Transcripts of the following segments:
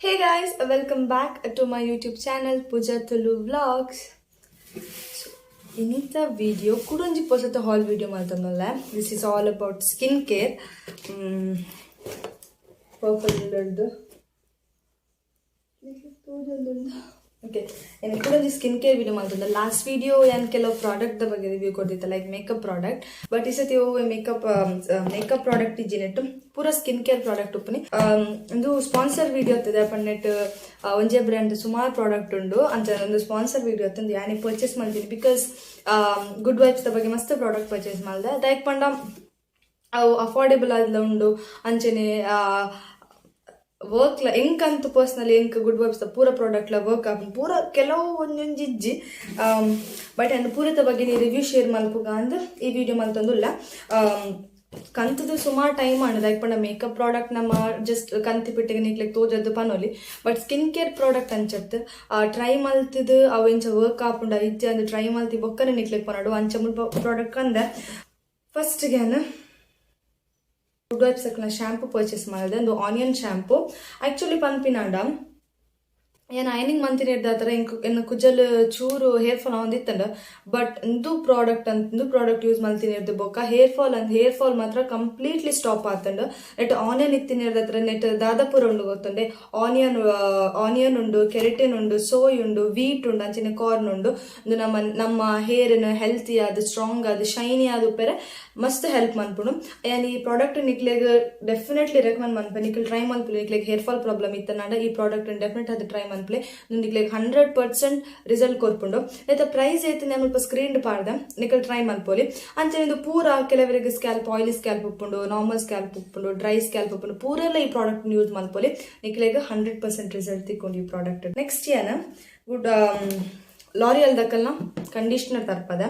Hey guys, welcome back to my YouTube channel Pooja Tulu Vlogs. So, inita video kudonji posata haul video maltanalla. This is all about skincare. Purple color. Okay, and kudonji skincare video maltanalla. Last video yan kelo product da ಬಗ್ಗೆ review ಕೊಡ್ತಿದ್ದೆ like makeup product. But isati makeup product ijinettu ಪೂರ skin care product ಉಪ್ಪನಿ ಒಂದು sponsor video ಆಗ್ತದೆ ಪನ್ನೆಟ್ ಒಂಜೆ brand ಸುಮಾರು product ಉಂಡು ಅಂತ ಒಂದು sponsor video ಆಗ್ತದೆ ಯಾನಿ ಪರ್ಚೇಸ್ ಮಾಡ್ತೀನಿ ಬಿಕಾಸ್ ಗುಡ್ ವೈಬ್ಸ್ ಬಗ್ಗೆ ಮಸ್ತ್ ಪ್ರಾಡಕ್ಟ್ ಪರ್ಚೇಸ್ ಮಾಡಿದೆ ದಯಕ್ ಪಂಡ ಅವು ಅಫೋರ್ಡೆಬಲ್ ಆದ್ಲ ಉಂಡು ಅಂಚನೆ ವರ್ಕ್ ಎಂಕಂತ ಪರ್ಸ್ನಲಿ ಎಂಕ್ ಗುಡ್ ವೈಬ್ಸ್ ಪೂರ ಪ್ರಾಡಕ್ಟ್ ವರ್ಕ್ ಆಪನ್ ಪೂರ ಕೆಲವು ಒಂದೊಂಜಿಜ್ಜಿ ಬಟ್ ಅಂಡ್ ಪೂರತ ಬಗ್ಗೆ ನೀ ರಿವ್ಯೂ ಶೇರ್ ಮಲ್ಪುಗ ಅಂದ್ ಈ ವಿಡಿಯೋ ಮಲ್ತಂದುಲ್ಲ ಕಂತದು ಸುಮಾರು ಟೈಮ್ ಆಂಡ್ ಲೈಕ್ ಪಂಡ ಮೇಕಪ್ ಪ್ರಾಡಕ್ಟ್ ನಮ್ಮ ಜಸ್ಟ್ ಕಂತಿ ಪಿಟ್ಟಿಗೆ ನಿಕ್ಲಿಕ್ಕೆ ತೋಜದ್ದು ಪನೋಲಿ ಬಟ್ ಸ್ಕಿನ್ ಕೇರ್ ಪ್ರಾಡಕ್ಟ್ ಅಂಚತ್ತು ಟ್ರೈ ಮಲ್ತಿದ್ದು ಅವು ಎಂಚ ವರ್ಕ್ ಆಪುಂಡ ಇಜ್ಜೆ ಅಂದ್ರೆ ಟ್ರೈ ಮಲ್ತಿ ಬೊಕ್ಕನೆ ನಿಕ್ಲಿಕ್ಕೆ ಪನೋಡು ಅಂಚ ಮುಲ್ಪ ಪ್ರಾಡಕ್ಟ್ ಅಂದೆ ಫಸ್ಟ್ಗೆ ಗುಡ್ ವೈಬ್ಸ್ ಶಾಂಪೂ ಪರ್ಚೇಸ್ ಮಾಡಿದೆ ಒಂದು ಆನಿಯನ್ ಶಾಂಪೂ ಆಕ್ಚುಲಿ ಪನ್ಪಿನಾಂಡ ಏನು ಐನಿಂಗ್ ಮಂತಿನ ಹಿಡ್ದಾತರ ಇನ್ನು ಕುಜಲ್ ಚೂರು ಹೇರ್ ಫಾಲ್ ಹೊಂದಿತ್ತಂಡ ಬಟ್ ಇಂದು ಪ್ರಾಡಕ್ಟ್ ಯೂಸ್ ಮಾಡ್ತೀನಿ ಹಿಡ್ದು ಬೊಕ್ಕ ಹೇರ್ ಫಾಲ್ ಮಾತ್ರ ಕಂಪ್ಲೀಟ್ಲಿ ಸ್ಟಾಪ್ ಆತಂಡು ನೆಟ್ ಆನಿಯನ್ ಇತ್ತಿನ ಹಿಡ್ದತ್ರ ನೆಟ್ ದಾದಾಪುರ ಉಂಡು ಗೊತ್ತುಂಡೆ ಆನಿಯನ್ ಉಂಡು ಕೆರೆಟಿನ್ ಉಂಡು ಸೋಯ್ ಉಂಡು ವೀಟ್ ಉಂಡು ಅಂಚಿನ ಕಾರ್ನ್ ಉಂಡು ಇದು ನಮ್ಮ ಹೇರ್ನ ಹೆಲ್ತಿ ಆದ ಸ್ಟ್ರಾಂಗ್ ಆದ ಶೈನಿ ಆದ ಉಪ್ಪರೆ ಮಸ್ತ್ ಹೆಲ್ಪ್ ಮನ್ಪುಣು ಈ ಪ್ರಾಡಕ್ಟ್ ನಿಕ್ಲೆಗ್ ಡೆಫಿನೆಟ್ಲಿ ರೆಕಮೆಂಡ್ ಮನ್ಪೆ ನಿಕ್ಲ್ ಟ್ರೈ ಮನ್ಪು ನಿಕ್ಲೆಗ್ ಹೇರ್ ಫಾಲ್ ಪ್ರಾಬ್ಲಮ್ ಇತ್ತನಾಡ ಈ ಪ್ರಾಡಕ್ಟ್ ಡೆಫಿನೆಟ್ ಅದು ಟ್ರೈ ಮನ್ಪ್ಲೆ ನಿಕ್ಲೆಗ್ 100% ರಿಸಲ್ಟ್ ಕೊರ್ಪುಂಡು ಐತ ಪ್ರೈಸ್ ಐತೆ ಸ್ವಲ್ಪ ಸ್ಕ್ರೀನ್ ಪಾಡ್ದೆ ನಿಕಲ್ ಟ್ರೈ ಮನ್ಪೋಲಿ ಅಂಚೆ ಇದು ಪೂರ ಕೆಲವರಿಗೆ ಸ್ಕ್ಯಾಲ್ಪ್ ಆಯಿಲಿ ಸ್ಕ್ಯಾಲ್ಪ್ ಉಪ್ಪುಂಡು ನಾರ್ಮಲ್ ಸ್ಕ್ಯಾಲ್ಪ್ ಉಪ್ಪುಂಡು ಡ್ರೈ ಸ್ಕ್ಯಾಲ್ಪ್ ಉಪ್ಪುಂಡು ಪೂರೆಲ್ಲ ಈ ಪ್ರಾಡಕ್ಟ್ ಯೂಸ್ ಮನ್ಪೋಲಿ ನಿಕ್ಲೆಗ್ 100% ರಿಸಲ್ಟ್ ತಿಕ್ಕೊಂಡು ಈ ಪ್ರಾಡಕ್ಟ್ ನೆಕ್ಸ್ಟ್ ಏನ ಗುಡ್ ಲಾರಿಯಲ್ ದಕ್ಕಲ್ನ ಕಂಡೀಷನರ್ ತರ್ಪದ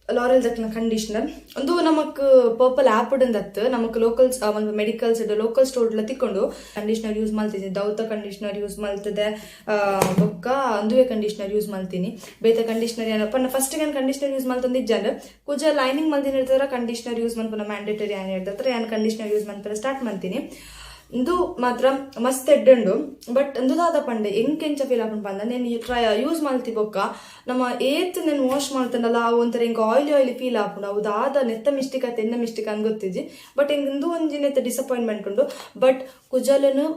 ಲಾರೆಲ್ ದಕ್ನ ಕಂಡೀಷನರ್ ಒಂದು ನಮಕ್ ಪರ್ಪಲ್ ಆ್ಯಪ್ ಉಡಂದತ್ತು ನಮಕ್ ಲೋಕಲ್ಸ್ ಒಂದು ಮೆಡಿಕಲ್ಸ್ ಲೋಕಲ್ ಸ್ಟೋರ್ ತಿಕ್ಕೊಂಡು ಕಂಡೀಷನರ್ ಯೂಸ್ ಮಾಡ್ತೀನಿ ದೌತ ಕಂಡೀಷನರ್ ಯೂಸ್ ಮಾಡ್ತದೆ ಬೊಕ್ಕ ಅಂದುವೆ ಕಂಡೀಷನರ್ ಯೂಸ್ ಮಾಡ್ತೀನಿ ಬೇತ ಕಂಡೀಷನರ್ ಏನಪ್ಪ ನಾ ಫಸ್ಟ್ ಏನು ಕಂಡೀಷನರ್ ಯೂಸ್ ಮಾಡ್ತಂದಿಜ್ಜಂದ್ರೆ ಕುಜ ಲೈನಿಂಗ್ ಮಾಡ್ತೀನಿ ಇರ್ತಾರ ಕಂಡೀಷನರ್ ಯೂಸ್ ಮಾಡ್ಕೊಂಡು ಮ್ಯಾಂಡೇಟರಿ ಏನು ಇರ್ತಾರೆ ಏನು ಕಂಡೀಷನರ್ ಯೂಸ್ ಮಾಡ್ತಾರೆ ಸ್ಟಾರ್ಟ್ ಮಾಡ್ತೀನಿ ಇದು ಮಾತ್ರ ಮಸ್ತ್ ಎಡ್ಡುಂಡು ಬಟ್ ಅಂದುದಾದ ಪಂಡೆ ಎಂಕೆಂಚ ಫೀಲ್ ಆಪನ್ ಪಂದ నేను ಯೂಸ್ ಮಾಡ್ತಿ ಬೊಕ್ಕ ನಮ್ಮ ಏತ್ నేను ವಾಶ್ ಮಾಡ್ತಾನಲ್ಲ ಅವು ಒಂಥರ ಹಿಂಗೆ ಆಯಿಲಿ ಫೀಲ್ ಆಪುಂಡು ಅವು ದಾದ ನೆತ್ತ ಮಿಸ್ಟೇಕ್ ಆಯ್ತು ಎನ್ನ ಮಿಸ್ಟೇಕ್ ಅಂತ ಗೊತ್ತಿಜ್ಜಿ ಬಟ್ ಹಿಂಗೆ ಇಂದು ಒಂಜಿನೆತ್ತ ಡಿಸಪಾಯಿಂಟ್ಮೆಂಟ್ ಉಂಡು ಬಟ್ ಕುಜಲನು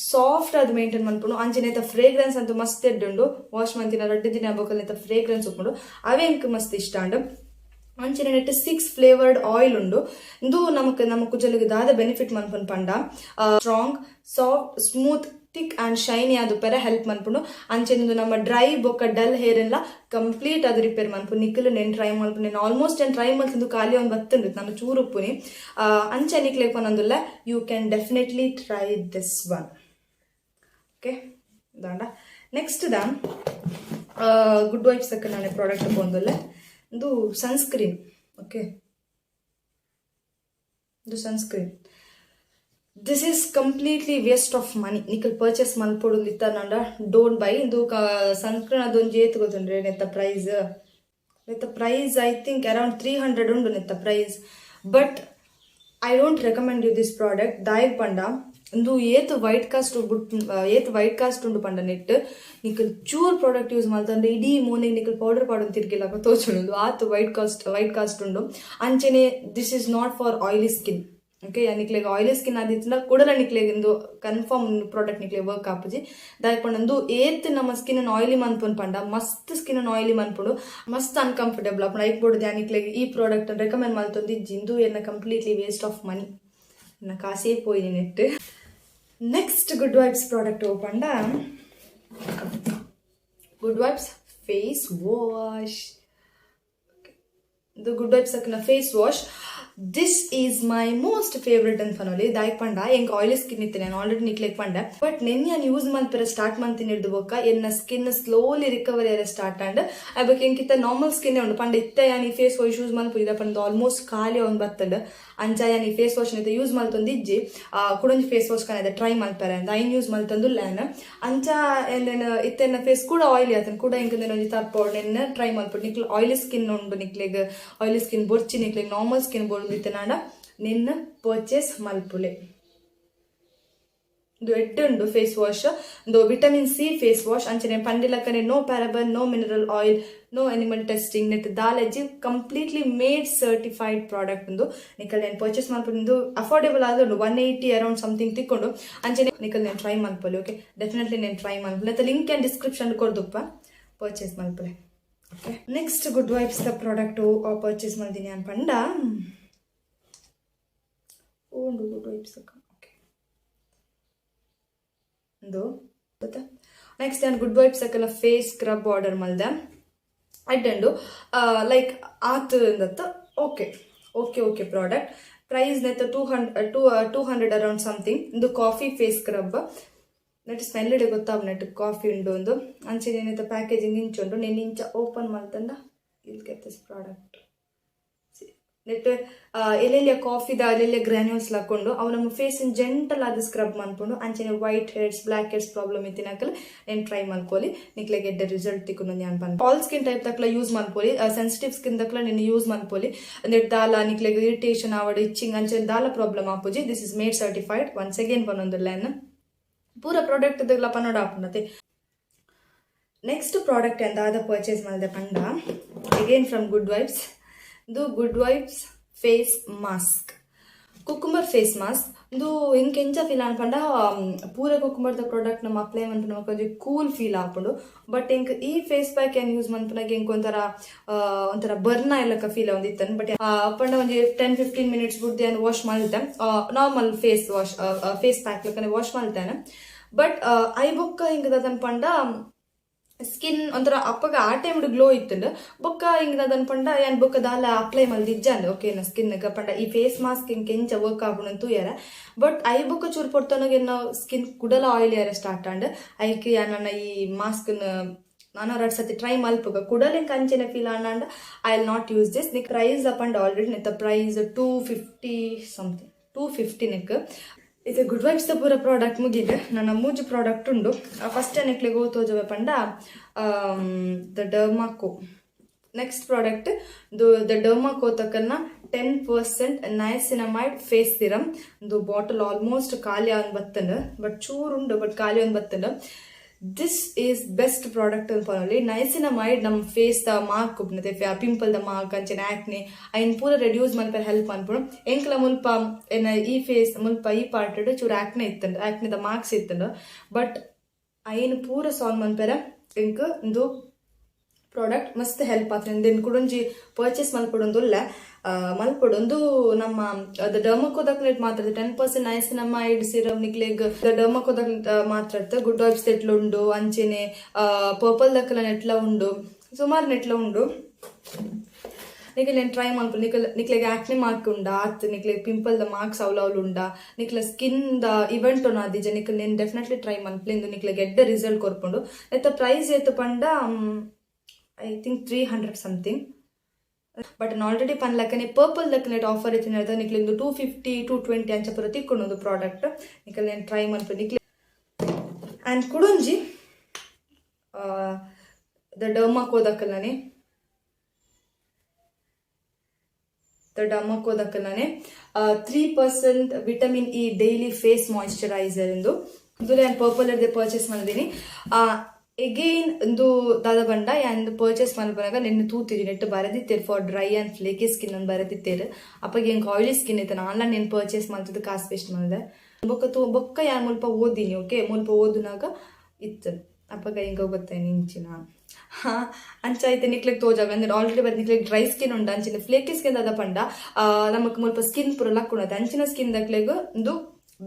ಸಾಫ್ಟ್ ಅದು ಮೇಂಟೈನ್ ಮಾಡ್ಕೊಂಡು ಅಂಚಿನೇತ ಫ್ರೇಗ್ರೆನ್ಸ್ ಅಂತೂ ಮಸ್ತ್ ಎಡ್ಡುಂಡು ವಾಶ್ ಮಾಡ್ತೀನಿ ರಡ್ಡು ದಿನ ಬೊಕ್ಕಲ್ನೇತ ಫ್ರೇಗ್ರೆನ್ಸ್ ಉಪ್ಪುಂಡು ಅವೇ ಇಂಕ್ ಮಸ್ತ್ ಇಷ್ಟ ಅಂಡು ಅಂಚಿನ ನೆಟ್ 6 ಫ್ಲೇವರ್ಡ್ ಆಯಿಲ್ ಉಂಡು ಇದು ನಮ್ಮ ಕುಜಲಿಗೆ ದಾದ ಬೆನಿಫಿಟ್ ಮನ್ಪನ್ ಪಂಡ strong soft smooth thick and shiny ಅದು ಪರ ಹೆಲ್ಪ್ ಮನ್ಪುಂಡು ಅಂಚೆನಿಂದು ನಮ್ಮ ಡ್ರೈ ಬೊಕ್ಕ ಡಲ್ ಹೇರ್ ಎಲ್ಲ ಕಂಪ್ಲೀಟ್ ಅದು ರಿಪೇರ್ ಮನ್ಪುಂಡು ನಿಕ್ಕಲು నేను ಟ್ರೈ ಮಲ್ಪುಂಡು నేను ಆಲ್ಮೋಸ್ಟ್ ಏನು ಟ್ರೈ ಮಲ್ತಿಂದು ಖಾಲಿ ಒಂದು ಬತ್ತುಂಡು ನಾನು ಚೂರು ಉಪ್ಪುನಿ ಅಂಚೆ ನಿಕ್ಲೇಕ್ ಪನೊಂದುಲ್ಲ you can definitely try this one okay ದಾಂಡ ನೆಕ್ಸ್ಟ್ ದ ಗುಡ್ ವೈಬ್ಸ್ ಅಕ್ಕ ನಾನೇ ಪ್ರಾಡಕ್ಟ್ ಬಂದುಲ್ಲ ಇದು ಸನ್ಸ್ಕ್ರೀನ್ ಓಕೆ ಇದು sunscreen this is completely waste of money ನಿಕಲ್ ಪರ್ಚೇಸ್ ಮಲ್ಪೊಡು ಇತ್ತ ನಂಡ ಡೋಂಟ್ ಬೈ ಇದು ಸನ್ಸ್ಕ್ರೀನ್ ಅದೊಂದು ಏತ್ ಗೊತ್ತುಂಡ್ರೆ ನೆತ್ತ ಪ್ರೈಸ್ ಐ ಥಿಂಕ್ ಅರೌಂಡ್ 300 ಉಂಡು ನೆತ್ತ price but I don't recommend you this product ದಾಯಕ್ ಪಂಡ ಒಂದು ಏತ್ ವೈಟ್ ಕಾಸ್ಟ್ ಉಂಡು ಪಂಡ ನೆಟ್ ನಿಕಲ್ ಚೂರ್ ಪ್ರಾಡಕ್ಟ್ ಯೂಸ್ ಮಾಡ್ತಂದ್ರೆ ಇಡೀ ಮೋನಿಗೆ ನಿಕಲ್ ಪೌಡರ್ ಪಾಡೊಂದು ತಿರ್ಗಿಲ್ಲ ತೋಚುಂಡು ಆತು ವೈಟ್ ಕಾಸ್ಟ್ ಉಂಡು ಅಂಚೆನೆ this is not for oily skin okay ನಿಕ್ಲೆಗ್ ಆಯಿಲಿ ಸ್ಕಿನ್ ಆದಿತ್ತಿಂದ ಕೂಡಲ ನಿಕ್ಲೆಗ್ ಇಂದು ಕನ್ಫರ್ಮ್ ಪ್ರಾಡಕ್ಟ್ ನಿಕ್ಲೆ ವರ್ಕ್ ಆಪುಜಿ ದಾಯ್ಕೊಂಡಂದು ಏತ್ ನಮ್ಮ ಸ್ಕಿನ್ ಆಯಿಲಿ ಮನ್ಪುನ್ ಪಂಡ ಮಸ್ತ್ ಸ್ಕಿನ್ ಆಯಿಲಿ ಮನ್ಪುಂಡು ಮಸ್ತ್ ಅನ್ಕಂಫರ್ಟೇಬಲ್ ಅಪ್ಪ ಐಕ್ಬೋಡು ನಿಕ್ಲೆಗ್ ಈ ಪ್ರಾಡಕ್ಟ್ ರೆಕಮೆಂಡ್ ಮಾಡ್ತಂದು ಜಿಂದು ಎನ್ನ ಕಂಪ್ಲೀಟ್ಲಿ ವೇಸ್ಟ್ ಆಫ್ ಮನಿ ಎನ್ನ ಕಾಸೇ ಪೋಯಿ ನೆಟ್ ನೆಕ್ಸ್ಟ್ ಗುಡ್ ವೈಬ್ಸ್ ಪ್ರಾಡಕ್ಟ್ ಪಂಡ ಗುಡ್ ವೈಬ್ಸ್ ಫೇಸ್ ವಾಶ್ ಇದು ಗುಡ್ ವೈಬ್ಸ್ ಅಕ್ನ face wash this is my most favourite ಅಂತ ಫನೋಲಿ ದಾಯ್ಕ್ ಪಂಡ ಎಂಕ್ ಆಯಿಲಿ ಸ್ಕಿನ್ ಇತ್ತು ನಾನು ಆಲ್ರೆಡಿ ನಿಕ್ಲೆಕ್ ಪಂಡ ಬಟ್ ನಾನು ಯೂಸ್ ಮಾಡ್ತಾರೆ ಸ್ಟಾರ್ಟ್ ಮಾಡ್ತೀನಿ ಹಿಡ್ದು ಬೊಕ್ಕ ಎನ್ನ ಸ್ಕಿನ್ ಸ್ಲೋಲಿ ರಿಕವರಿ ಆರ start and Abbakka ಎಂಕಿತ್ತ normal skin ಉಂಡು ಪಂಡ ಇತ್ತ ಯಾನಿ ಫೇಸ್ ವಾಶ್ ಯೂಸ್ ಮಾಡ್ಪುದ ಪಂಡ ಆಲ್ಮೋಸ್ಟ್ ಖಾಲಿ ಅವ್ನು ಬರ್ತಂಡ ಅಂಚ ಯಾನಿ ಫೇಸ್ ವಾಶ್ ನಿತ್ತ ಯೂಸ್ ಮಾಡ್ತಂದು ಇಜ್ಜಿ ಕುಡೊಂದು ಫೇಸ್ ವಾಶ್ ಕನ್ನದ ಟ್ರೈ ಮಾಡ್ತಾರೆ ಅಂತ ಐನ್ ಯೂಸ್ ಮಾಡ್ತಂದು ಲ್ಯಾನ್ ಅಂಚ ಇತ್ತ ಫೇಸ್ ಕೂಡ ಆಯಿಲಿ ಆತನ ಕೂಡ ಎಂಕ ಒಂಜಿ ತರ್ಪೋಡ್ ನೆನ್ನ ಟ್ರೈ ಮಾಡ್ಬಿಟ್ಟು ನಿಕ್ಲು ಆಯಿಲಿ ಸ್ಕಿನ್ ಉಂಡು ನಿಕ್ಲೆಗ್ ಆಯಿಲಿ ಸ್ಕಿನ್ ಬೊರ್ಚಿ ನಿಕ್ಲೆಗ್ ನಾರ್ಮಲ್ ಸ್ಕಿನ್ ಬೋರ್ಡ್ ನಿನ್ನ ಪರ್ಚೇಸ್ ಮಲ್ಪುಲೆ ಒಂದು ಎಡ್ಡುಂಡು ಫೇಸ್ ವಾಶ್ ಒಂದು ವಿಟಮಿನ್ ಸಿ ಫೇಸ್ ವಾಶ್ ಅಂಚನೆ ಪಂಡಿಲಕ್ಕನೆ no paraben no mineral oil no animal testing ನೆಟ್ ದಾಲೆಜ್ಜಿ ಕಂಪ್ಲೀಟ್ಲಿ ಮೇಡ್ ಸರ್ಟಿಫೈಡ್ ಪ್ರಾಡಕ್ಟ್ ಒಂದು ನಿಕಲ್ నేను ಪರ್ಚೇಸ್ ಮಾಡ್ಕೊಂಡು ಅಫೋರ್ಡೇಬಲ್ ಆದ 180 ಅರೌಂಡ್ ಸಮಥಿಂಗ್ ತಿಕ್ಕೊಂಡು ಅಂಚನೆ ನಿಕಲ್ నేను ಟ್ರೈ ಮಾಡ್ಕೊಳ್ಳಿ. ಓಕೆ, ಡೆಫಿನೆಟ್ಲಿ నేను ಟ್ರೈ ಮಾಡ್ಕೊಳ್ಳಿ. ಅಥವಾ ಲಿಂಕ್ ಏನು ಡಿಸ್ಕ್ರಿಪ್ಷನ್ ಕೊಡ್ದಪ್ಪ ಪರ್ಚೇಸ್ ಮಾಡ್ಕೊಳ್ಳಿ. Okay, next good vibes the product purchase ಮಾಡಿದ್ದೀನಿ ಅನ್ಪಂಡ ಓಂಡು ಗುಡ್ ವೈಬ್ಸ್ ಅಕ್ಕ. ಓಕೆ, ಒಂದು ಗೊತ್ತಾ. ನೆಕ್ಸ್ಟ್ ನಾನು ಗುಡ್ ವೈಬ್ಸ್ ಅಕ್ಕಲ್ಲ ಫೇಸ್ ಸ್ಕ್ರಬ್ ಆರ್ಡರ್ ಮಾಡಿದೆ. ಅಡ್ಡಂಡು ಲೈಕ್ ಆತು ಅಂದತ್ತ. Okay okay okay product price ನೆತ್ತ 200 ಅರೌಂಡ್ ಸಮಥಿಂಗ್. ಇದು ಕಾಫಿ ಫೇಸ್ ಸ್ಕ್ರಬ್ ನೆಟ್ ಸ್ಮೆಲ್ ಇಡೆ ಗೊತ್ತಾಗ ನೆಟ್ ಕಾಫಿ ಉಂಡು ಒಂದು ಅಂಚೆ ಏನೈತೆ ಪ್ಯಾಕೇಜಿಂಗ್ ಇಂಚುಂಡು నేను ಇಂಚ ಓಪನ್ ಮಾಡ್ತಂಡ ಇಲ್ಲಿ ಗೆಟ್ ದಿಸ್ ಪ್ರಾಡಕ್ಟ್ ನೆಟ್ ಎಲ್ಲೆಲ್ಲ ಕಾಫಿದ ಅಲ್ಲೆಲ್ಲ ಗ್ರಾನ್ಯೂಲ್ಸ್ ಹಾಕೊಂಡು ಅವು ನಮ್ಮ ಫೇಸಿನ ಜೆಂಟಲ್ ಆದ ಸ್ಕ್ರಬ್ ಮಾಡ್ಕೊಂಡು ಅಂಚೆನೆ white hairs black hairs problem ಇತ್ತಿನಾಕಲ್ నేను ಟ್ರೈ ಮಾಡ್ಕೊಳ್ಳಿ. ನಿಕ್ಲೆ ಗೆಡ್ಡ ರಿಸಲ್ಟ್ ತಿಕ್ಕೊಂಡು ನಾನು ಬಂದು ಆಲ್ ಸ್ಕಿನ್ ಟೈಪ್ ತಕ್ಕಲ ಯೂಸ್ ಮಾಡ್ಕೊಳ್ಳಿ. ಸೆನ್ಸಿಟಿವ್ ಸ್ಕಿನ್ ತಕ್ಕಲ నేను ಯೂಸ್ ಮಾಡ್ಕೊಳ್ಳಿ. ನೆಟ್ ದಾಲ ನಿಕ್ಲೆ ಇರಿಟೇಷನ್ ಆವಡ್ ಇಚ್ಚಿಂಗ್ ಅಂಚೆನೆ ದಾಲ ಪ್ರಾಬ್ಲಮ್ ಆಪುಜಿ. This is made certified. Once again ಪನ್ನೊಂದುಲ್ಲ ಪೂರ ಪ್ರಾಡಕ್ಟ್ ಇದೆಲ್ಲ ಪನ್ನೋಡ ಆಪುನತೆ. ನೆಕ್ಸ್ಟ್ ಪ್ರಾಡಕ್ಟ್ ಎಂದಾದ ಪರ್ಚೇಸ್ ಮಾಡಿದೆ ಪಂಡ ಅಗೇನ್ ಫ್ರಮ್ ಗುಡ್ ವೈಬ್ಸ್. ಇದು good vibes face mask cucumber face mask. ಇದು ಹಿಂಗೆ ಎಂಚ ಫೀಲ್ ಅನ್ಪಂಡ ಪೂರ ಕುಕ್ಕುಂಬರ್ದ ಪ್ರಾಡಕ್ಟ್ ನಮ್ಮ ಅಪ್ಲೈ ಮಾಡ್ಕೊಂಡು ನಮಗೆ ಕೂಲ್ ಫೀಲ್ ಆಪುಂಡು. ಬಟ್ ಹಿಂಗೆ ಈ ಫೇಸ್ ಪ್ಯಾಕ್ ಏನು ಯೂಸ್ ಮಾಡ್ಕೊಂಡಾಗ ಹಿಂಗೆ ಒಂಥರ ಬರ್ನ ಎಲ್ಲಕ್ಕ ಫೀಲ್ ಒಂದಿತ್ತನ್. ಬಟ್ ಅಪ್ಪಂಡ ಒಂದು 10-15 ಮಿನಿಟ್ಸ್ ಬಿಡ್ದು ಏನು ವಾಶ್ ಮಾಡಿದ್ದೆ normal face wash face pack ಲಕ್ಕನೆ ವಾಶ್ ಮಾಡ್ತೇನೆ. ಬಟ್ ಐ ಬೊಕ್ಕ ಹಿಂಗದ ಅನ್ಪಂಡ ಸ್ಕಿನ್ ಒಂಥರ ಅಪ್ಪಗ ಆ ಟೈಮ್ ಗ್ಲೋ ಇತ್ತು. ಬೊಕ್ಕ ಹಿಂಗದ ಅನ್ಪಂಡ ಏನ್ ಬೊಕ್ಕ ದಾಲ ಅಪ್ಲೈ ಮಲ್ದಿಜ್ಜ ಅಂದ ಓಕೆ ನಾ ಸ್ಕಿನ್ ಪಂಡ ಈ ಫೇಸ್ ಮಾಸ್ಕ್ ಹಿಂಗೆ ಕೆಂಚ ವರ್ಕ್ ಆಗುಣಂತೂ ಯಾರ. ಬಟ್ ಐ ಬೊಕ್ಕ ಚೂರು ಪೊಡ್ತಾನಾಗ ಏನೋ ಸ್ಕಿನ್ ಕುಡಲ ಆಯಿಲ್ ಯಾರ ಸ್ಟಾರ್ಟ್ ಅಂಡ್ ಐಕೆ ನನ್ನ ಈ ಮಾಸ್ಕ್ ನಾನು 2 ಸತಿ ಟ್ರೈ ಮಲ್ಪಗ ಕುಡಲೆ ಕಂಚೆನ feel and I will not use this. ನಿಕ್ ಪ್ರೈಸ್ ಅಪಂಡ್ ಆಲ್ರೆಡಿ ನಿತ್ತ ಪ್ರೈಸ್ 250 ಸಮಥಿಂಗ್ 250 ನಿಕ್. ಇದು ಗುಡ್ ವೈಬ್ಸ್ ದ ಪೂರ ಪ್ರಾಡಕ್ಟ್ ಮುಗಿದೆ. ನನ್ನ ಮೂಜು ಪ್ರಾಡಕ್ಟ್ ಉಂಡು. ಫಸ್ಟ್ ನೆಕ್ಲೆ ಗೋತೋಜವೆ ಪಂಡ the Derma Co. Next product the Derma Co ತಕ್ಕನ್ನ 10% ನೈಸಿನಮೈಡ್ ಫೇಸ್ ಸಿರಮ್. ಇದು ಬಾಟಲ್ ಆಲ್ಮೋಸ್ಟ್ ಖಾಲಿ ಆನ್ ಬತ್ತಂಡ ಬಟ್ ಚೂರುಂಡು ಬಟ್ ಖಾಲಿ ಆನ್ ಬತ್ತಂಡ. ದಿಸ್ ಈಸ್ ಬೆಸ್ಟ್ ಪ್ರಾಡಕ್ಟ್ ಅನ್ಪಲ್ಲಿ. ನೈಸಿನಮೈಡ್ ನಮ್ಮ ಫೇಸ್ ದ ಮಾರ್ಕ್ ಉಪ್ನತೆ ಪಿಂಪಲ್ ದ ಮಾರ್ಕ್ ಅಂಚನೆ ಆಕ್ನೆ ಐನ್ ಪೂರ ರೆಡ್ಯೂಸ್ ಮನ್ಪರ ಹೆಲ್ಪ್ ಅನ್ಪುಡು. ಎಂಕ್ಲ ಮುಲ್ಪ ಏನ ಈ ಫೇಸ್ ಮುಲ್ಪ ಈ ಪಾರ್ಟ್ ಚೂರು ಆಕ್ನೆ ಇತ್ತಂಡ ಆಕ್ನೆ ದ ಮಾರ್ಕ್ಸ್ ಇತ್ತಂಡ ಬಟ್ ಐನ್ ಪೂರ ಸಾಲ್ವ್ ಮನ್ಪರ ಎಂಕ್ ಒಂದು ಪ್ರಾಡಕ್ಟ್ ಮಸ್ತ್ ಹೆಲ್ಪ್ ಆಗ್ತದೆ. ದೆನ್ ಕುಡೊಂಜಿ ಪರ್ಚೇಸ್ ಮಲ್ಪಡೊಂದುಲ್ಲ ಮಲ್ಪಡೊಂದು ನಮ್ಮ ಡರ್ಮಕೋದಕ್ಲೆಟ್ ಮಾತ್ರ 10% ನೈಸಿನಮೈಡ್ ಸಿರಮ್ ನಿಕ್ಲೆಗ್ ಡರ್ಮಕೋದಕ್ಲೆಟ್ ಮಾತ್ರ ಗುಡ್ ವೈಬ್ಸ್ ಎಟ್ಲ ಉಂಡು ಅಂಚೆನೆ ಪರ್ಪಲ್ ದಕ್ಕಲ ನೆಟ್ಲ ಉಂಡು ಸುಮಾರು ನೆಟ್ಲ ಉಂಡು. ನಿಖಲ್ నేను ಟ್ರೈ ಮಾಡ್ಕೊಂಡು ನಿಕ್ಲೆಗ್ ಆಕ್ನೆ ಮಾರ್ಕ್ ಉಂಡ ಆತ್ ನಿಕ್ಲೆಗ್ ಪಿಂಪಲ್ ದ ಮಾರ್ಕ್ಸ್ ಅವಲವಲು ಉಂಡ ನಿಕ್ಲ ಸ್ಕಿನ್ ದ ಇವೆಂಟ್ ಉನಾದಿಜ ನಿಖಲ್ నేను ಡೆಫಿನೆಟ್ಲಿ ಟ್ರೈ ಮನ್ಪ್ಲಿಂದು ನಿಕ್ಲೆಗ್ ಎಡ್ಡ ರಿಸಲ್ಟ್ ಕೊರ್ಪುಂಡು. ನೆತ್ತ ಪ್ರೈಸ್ ಏತು ಪಂಡ I think 300 something. But already ಪನ್ಲಕ್ಕನೆ ಪರ್ಪಲ್ ದಕ್ಕನೆಟ್ ಆಫರ್ ಇತ್ತು ಹೇಳ್ದ ನಿಕ್ಲಿಂದು 250-220 ಅಂಚ ಪುರ ತಿಕ್ಕೊಂಡು ಪ್ರಾಡಕ್ಟ್ ನಿಖಲ್ నేను ಟ್ರೈ ಮಾಡ್ಕೊಂಡು ನಿಕ್ಲೆ ಆ್ಯಂಡ್ ಕುಡೊಂಜಿ ದ ಡರ್ಮಾಕೋ ದಕ್ಕಲನೆ 3% vitamin E daily face moisturiser ಎಂದು ಇದು ನಾನು ಪರ್ಪಲ್ ಅರ್ದೆ ಪರ್ಚೇಸ್ ಮಾಡಿದ್ದೀನಿ. ಎಗೇನ್ ಒಂದು ದಾದ ಬಂಡ ಯಾನ್ ಪರ್ಚೇಸ್ ಮಾಡ್ಬಾಗ ನಿನ್ನೆ ತೂತಿರಿ ನೆಟ್ ಬರದಿತ್ತೇರು for dry and flaky skin ಅನ್ನು ಬರದಿತ್ತೇರು ಅಪ್ಪಗೆ ಹೆಂಗೆ ಆಯಿಲಿ ಸ್ಕಿನ್ ಇತ್ತು ಆನ್ಲೈನ್ నేను ಪರ್ಚೇಸ್ ಮಾಡ್ತಿದ್ದು ಕಾಸು ವೇಸ್ಟ್ ಮಾಡಿದೆ. ಬೊಕ್ಕ ಯಾನ್ ಮುಲ್ಪ ಓದಿನಿ ಓಕೆ ಮುಲ್ಪ ಓದಿನಾಗ ಇತ್ತು ಅಪ್ಪಗ ಹಿಂಗೆ ಗೊತ್ತಾಯಿ ನಿಂಚಿನ ಅಂಚ ಐತೆ ನಿಕ್ಲೆಗ್ ತೋಜಾಗ ಅಂದ್ರೆ ಆಲ್ರೆಡಿ ಬರ್ ನಿಕ್ಲೆಗ್ ಡ್ರೈ ಸ್ಕಿನ್ ಉಂಡು ಅಂಚಿನ ಫ್ಲೇಕಿ ಸ್ಕಿನ್ ಅದ ಪಂಡ ನಮಕ್ ಮುಲ್ಪ ಸ್ಕಿನ್ ಪುರ ಲಕ್ಕುಣದ ಅಂಚಿನ ಸ್ಕಿನ್ ದಕ್ಲೆಗ್ ಒಂದು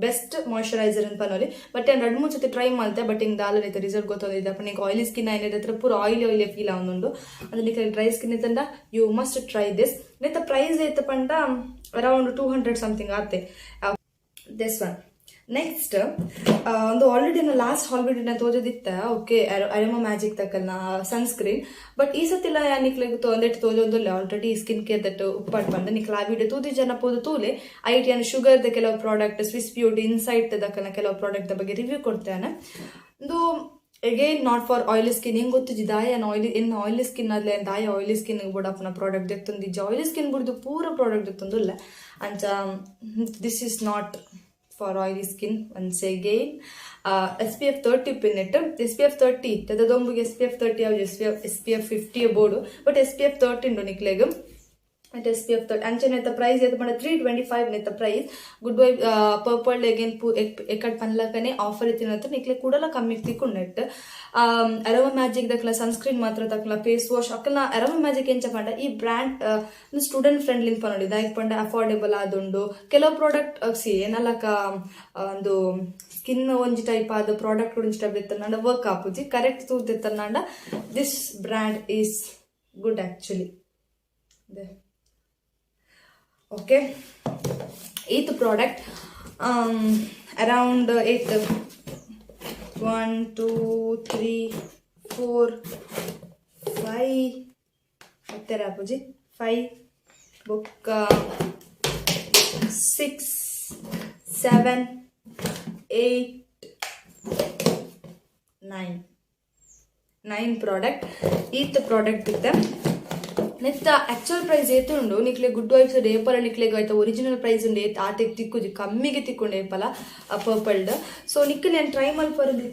ಬೆಸ್ಟ್ ಮಾಯಿಶ್ಚರೈಸರ್ ಅಂತ ಪನೋಲಿ. ಬಟ್ ನಾನು 2-3 ಸತಿ ಟ್ರೈ ಮಾಡ್ತೆ ಬಟ್ ಹಿಂಗೆ ದಾಲೈತೆ ರಿಸಲ್ಟ್ ಗೊತ್ತಾಗಿದೆ. ಅಪ್ಪ ನಿಂಗೆ ಆಯಿಲಿ ಸ್ಕಿನ್ ಏನಿದೆ ಹತ್ರ ಪೂರ ಆಯಿಲಿ ಫೀಲ್ ಆವೊಂದು ಅದು ನಿಕ್ಕೆ ಡ್ರೈ ಸ್ಕಿನ್ ಇತ್ತಂಡ ಯು ಮಸ್ಟ್ ಟ್ರೈ ದಿಸ್. ನೆತ್ತ ಪ್ರೈಸ್ ಐತೆ ಪಂಡ ಅರೌಂಡ್ 200 ಸಮಥಿಂಗ್ ಆತೆ ದಿಸ್ ಒನ್. ನೆಕ್ಸ್ಟ್ ಒಂದು ಆಲ್ರೆಡಿ ನಾ ಲಾಸ್ಟ್ ಹಾಲ್ಬಿಡಿನ ತೋಜೋದಿತ್ತ ಓಕೆ ಅರೋಮಾ ಮ್ಯಾಜಿಕ್ ತಕ್ಕಲ್ನ ಸನ್ಸ್ಕ್ರೀನ್. ಬಟ್ ಈ ಸತಿಲ್ಲ ನಿಕ್ಲೆಗ್ ಒಂದೆಟ್ಟು ತೋಜೋದಿಲ್ಲ ಆಲ್ರೆಡಿ ಸ್ಕಿನ್ ಕೇರ್ ದಟ್ಟು ಉಪ್ಪಾಡ್ ಬಂದ ನಿಕ್ಲ ಆ ವಿಡಿಯೋ ತೂದಿ ಜನ ಪೋದು ತೂಲೆ ಐಟಿ ಅನ್ನು ಶುಗರ್ದ ಕೆಲವು ಪ್ರಾಡಕ್ಟ್ ಸ್ವಿಸ್ ಬ್ಯೂಟಿ ಇನ್ಸೈಟ್ ದಕ್ಕನ ಕೆಲವು ಪ್ರಾಡಕ್ಟ್ ಬಗ್ಗೆ ರಿವ್ಯೂ ಕೊಡ್ತೇನೆ. ಒಂದು again not for oily skin ಹಿಂಗೆ ಗೊತ್ತಿದ್ದು ದಾಯ ಆಯಿಲಿ ಸ್ಕಿನ್ ಅದ್ಲೆ ದಾಯ ಆಯಿಲಿ ಸ್ಕಿನ್ ಬುಡಪ್ಪನ ಪ್ರಾಡಕ್ಟ್ ದೆತ್ತೊಂದಿಜ್ಜ ಆಯಿಲಿ ಸ್ಕಿನ್ ಬುಡ್ದು ಪೂರ ಪ್ರಾಡಕ್ಟ್ ದೆತ್ತೊಂದಿಲ್ಲ ಅಂಚ this is not for oily skin once again. SPF 30 pinnet. SPF 30 ತದೊಂಬುಗೆ SPF 30 ಯಾವುದು SPF 50 ಬೋರ್ಡು ಬಟ್ SPF 30 ಉಂಟು ನಿಕ್ಲೆಗ್ at SPF 30 ಅಂಚನೆ ಪ್ರೈಸ್ ಏತ್ ಮಾಡ 325 ನೆತ್ತ price good vibe Purplle again ಎಕಡ್ ಪನ್ಲಕನೆ ಆಫರ್ ಇತ್ತಿನಂತ ನಿಕ್ಲೆ ಕೂಡಲ ಕಮ್ಮಿ ತಿಕ್ಕೊಂಡೆಟ್ ಅರೋಮಾ ಮ್ಯಾಜಿಕ್ ದಕ್ಲ ಸನ್ಸ್ಕ್ರೀನ್ ಮಾತ್ರ ತಕ್ಲ ಫೇಸ್ ವಾಶ್ ಅಕ್ಕಲ ಅರೋಮಾ ಮ್ಯಾಜಿಕ್ ಎಂಚ ಪಂಡ ಈ ಬ್ರ್ಯಾಂಡ್ ಸ್ಟೂಡೆಂಟ್ ಫ್ರೆಂಡ್ಲಿ ಪನ್ನೋಡಿ ದಾಯಕ್ ಪಂಡ ಅಫೋರ್ಡೆಬಲ್ ಆದುಂಡು ಕೆಲವು ಪ್ರಾಡಕ್ಟ್ ಸಿ ಏನಲ್ಲಕ ಒಂದು ಸ್ಕಿನ್ ಒಂಜಿ ಟೈಪ್ ಆದ ಪ್ರಾಡಕ್ಟ್ ಒಂಜಿ ಟೈಪ್ ಇತ್ತಂಡ ವರ್ಕ್ ಆಪುಜಿ ಕರೆಕ್ಟ್ ತೂತ್ ಇತ್ತಂಡ this brand is good actually. Okay, 8th product around 8 1 2 3 4 5 attera puji 5 book 6 7 8 9 product. 8th product ಇದೆ ನೆತ್ತ ಆಕ್ಚುಯಲ್ ಪ್ರೈಸ್ ಏತು ಉಂಡು ನಿಕ್ಲೆ ಗುಡ್ ವೈಬ್ಸ್ ಏಪಲ ನಿಕ್ಲೆಗ್ ಆಯ್ತಾ ಒರಿಜಿನಲ್ ಪ್ರೈಸ್ ಉಂಡು ಏತ್ ಆಟೆಗೆ ತಿಕ್ಕುಜಿ ಕಮ್ಮಿಗೆ ತಿಕ್ಕೊಂಡು ಏಪಲ ಪರ್ಪಲ್ಡ್ ಸೊ ನಿಕ್ಲೆ ನಾನು ಟ್ರೈ ಮಲ್ಪರದಿ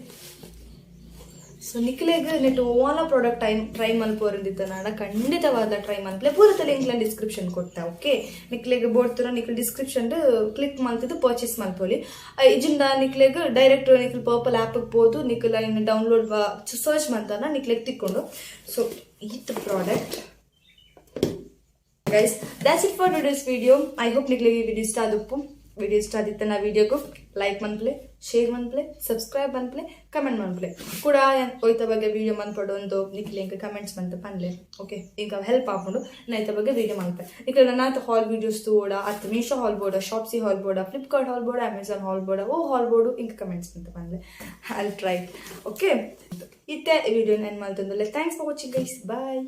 ಸೊ ನಿಕ್ಲೆಗ್ ನೆಟ್ ಓಲ ಪ್ರಾಡಕ್ಟ್ ಟ್ರೈ ಮಲ್ಪೋರಿಂದಿತ್ತ ನಾಡ ಖಂಡಿತವಾದ ಟ್ರೈ ಮಲ್ಪಲೆ ಪೂರತ ಲಿಂಕ್ ಡಿಸ್ಕ್ರಿಪ್ಷನ್ ಕೊಡ್ತಾ. ಓಕೆ, ನಿಕ್ಲೆಗ್ ಬೋಡ್ತಿರೋ ನಿಕ್ಲೆ ಡಿಸ್ಕ್ರಿಪ್ಷನ್ ಕ್ಲಿಕ್ ಮಾಡ್ತಿದ್ದು ಪರ್ಚೇಸ್ ಮಲ್ಪೋಲಿ ಇಜಿಂದ ನಿಕ್ಲೆಗ್ ಡೈರೆಕ್ಟ್ ನಿಕ್ಲೆ ಪರ್ಪಲ್ ಆ್ಯಪಿಗೆ ಬೋದು ನಿಕ್ಲ ಇನ್ನು ಡೌನ್ಲೋಡ್ ಸರ್ಚ್ ಮಾಡ್ತಾರ ನಿಕ್ಲೆಗ್ ತಿಕ್ಕೊಂಡು. ಸೊ ಈತ್ product guys, that's it for today's video. I hope nikle video ಇಷ್ಟ ಆದಪ್ಪು. ವಿಡಿಯೋ ಇಷ್ಟ ಆದಿತ್ತ ನಾ ವಿಡಿಯೋಗೂ ಲೈಕ್ ಮನ್ಪ್ಲೆ, ಶೇರ್ ಮನ್ಪ್ಲೆ, ಸಬ್ಸ್ಕ್ರೈಬ್ ಮನ್ಪ್ಲೆ, ಕಮೆಂಟ್ ಮನ್ಪ್ಲೆ ಕೂಡ ಒಯ್ತ ಬಗ್ಗೆ ವಿಡಿಯೋ ಮನ್ಪಡೊಂದು ನಿಕ್ಲೆ ಇಂಕ ಕಮೆಂಟ್ಸ್ ಮಂತ ಪನ್ಲೆ. ಓಕೆ, ಇಂಕ ಹೆಲ್ಪ್ ಆಪುಂಡು ನಾ ಐತ ಬಗ್ಗೆ ವಿಡಿಯೋ ಮನ್ಪೆ ನಿಕ್ಲೆ ನನ್ನಾತ ಹಾಲ್ ವಿಡಿಯೋಸ್ ತೋಡ ಅತ್ ಮೀಶೋ ಹಾಲ್ ಬೋರ್ಡ, ಶಾಪ್ಸಿ ಹಾಲ್ ಬೋರ್ಡ, ಫ್ಲಿಪ್ಕಾರ್ಟ್ ಹಾಲ್ ಬೋರ್ಡ, ಅಮೆಝಾನ್ ಹಾಲ್ ಬೋರ್ಡ ಓ ಹಾಲ್ ಬೋರ್ಡು ಇಂಕ ಕಮೆಂಟ್ಸ್ ಮಂತ ಪನ್ಲೆ. I will try. ಓಕೆ, ಇತ್ತೆ ವಿಡಿಯೋ ನಾನು ಮಲ್ತಂದುಲ್ಲೆ. Thanks for watching guys. Bye.